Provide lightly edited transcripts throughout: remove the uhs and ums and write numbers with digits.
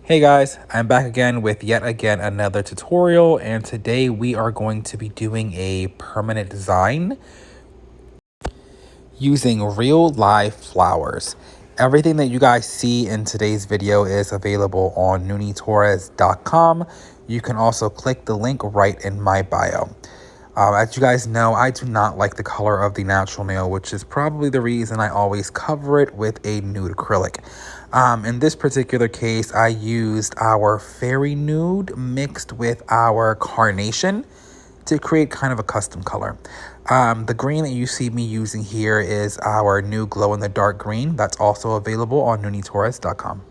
Hey guys, I'm back again with yet again another tutorial, and today we are going to be doing a permanent design using real live flowers. Everything that you guys see in today's video is available on NuniTorres.com. You can also click the link right in my bio. As you guys know, I do not like the color of the natural nail, which is probably the reason I always cover it with a nude acrylic. In this particular case, I used our Fairy Nude mixed with our Carnation to create kind of a custom color. The green that you see me using here is our new glow-in-the-dark green. That's also available on NuniTorres.com.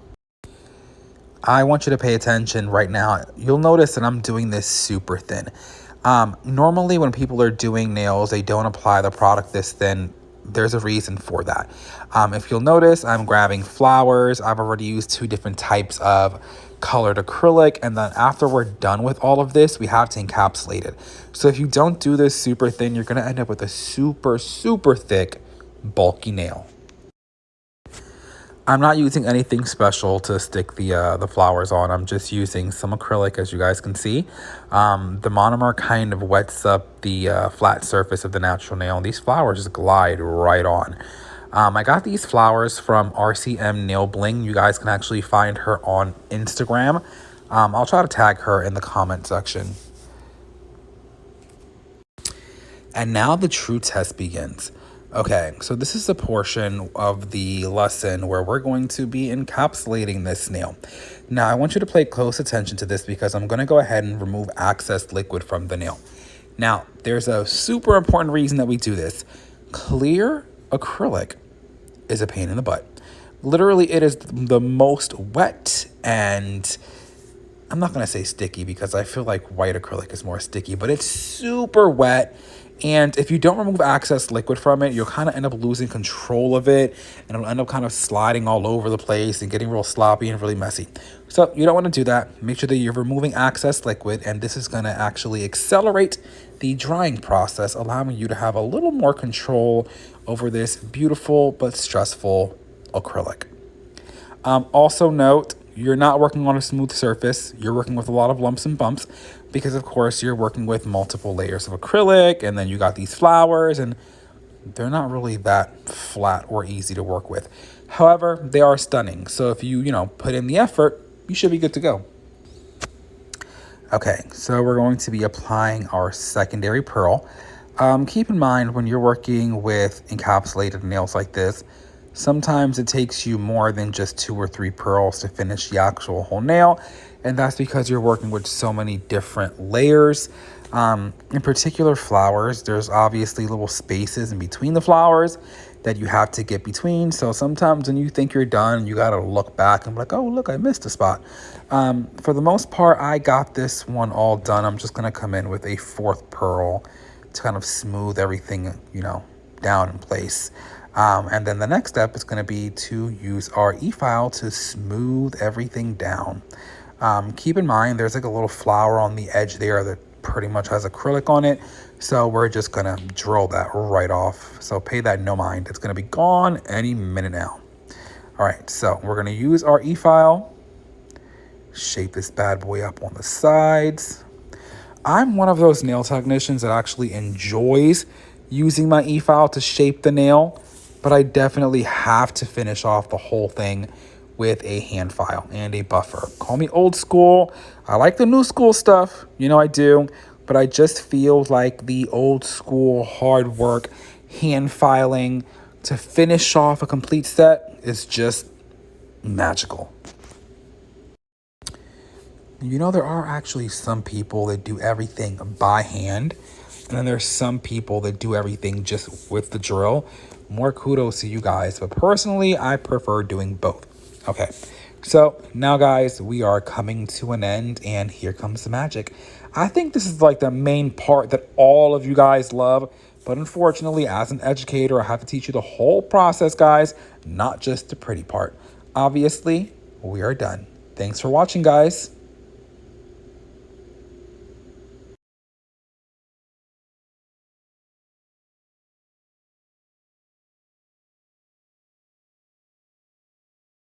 I want you to pay attention right now. You'll notice that I'm doing this super thin. Normally when people are doing nails, they don't apply the product this thin. There's a reason for that. If you'll notice, I'm grabbing flowers. I've already used 2 different types of colored acrylic, and then after we're done with all of this, we have to encapsulate it. So if you don't do this super thin, you're gonna end up with a super thick, bulky nail. I'm not using anything special to stick the flowers on. I'm just using some acrylic, as you guys can see. The monomer kind of wets up the flat surface of the natural nail, and these flowers just glide right on. I got these flowers from RCM Nail Bling. You guys can actually find her on Instagram. I'll try to tag her in the comment section. And now the true test begins. Okay, so this is a portion of the lesson where we're going to be encapsulating this nail. Now, I want you to pay close attention to this because I'm going to go ahead and remove excess liquid from the nail. Now, there's a super important reason that we do this. Clear acrylic is a pain in the butt. Literally, it is the most wet, and I'm not going to say sticky because I feel like white acrylic is more sticky, but it's super wet. And if you don't remove excess liquid from it, you'll kind of end up losing control of it, and it'll end up kind of sliding all over the place and getting real sloppy and really messy. So you don't want to do that. Make sure that you're removing excess liquid, and this is going to actually accelerate the drying process, allowing you to have a little more control over this beautiful but stressful acrylic. Also note, you're not working on a smooth surface. You're working with a lot of lumps and bumps because, of course, you're working with multiple layers of acrylic, and then you got these flowers, and they're not really that flat or easy to work with. However, they are stunning. So if you put in the effort, you should be good to go. Okay, so we're going to be applying our secondary pearl. Keep in mind when you're working with encapsulated nails like this, sometimes it takes you more than just 2 or 3 pearls to finish the actual whole nail, and that's because you're working with so many different layers. In particular flowers, there's obviously little spaces in between the flowers that you have to get between. So sometimes when you think you're done, you gotta look back and be like, oh, look, I missed a spot. For the most part, I got this one all done. I'm just gonna come in with a 4th pearl to kind of smooth everything, down in place. And then the next step is going to be to use our e-file to smooth everything down. Keep in mind, there's like a little flower on the edge there that pretty much has acrylic on it. So we're just going to drill that right off. So pay that no mind. It's going to be gone any minute now. All right, so we're going to use our e-file. Shape this bad boy up on the sides. I'm one of those nail technicians that actually enjoys using my e-file to shape the nail, but I definitely have to finish off the whole thing with a hand file and a buffer. Call me old school. I like the new school stuff. I do, but I just feel like the old school hard work hand filing to finish off a complete set is just magical. There are actually some people that do everything by hand, and then there's some people that do everything just with the drill. More kudos to you guys, but personally, I prefer doing both. Okay, so now, guys, we are coming to an end, and here comes the magic. I think this is like the main part that all of you guys love, but unfortunately, as an educator, I have to teach you the whole process, guys, not just the pretty part. Obviously, we are done. Thanks for watching, guys.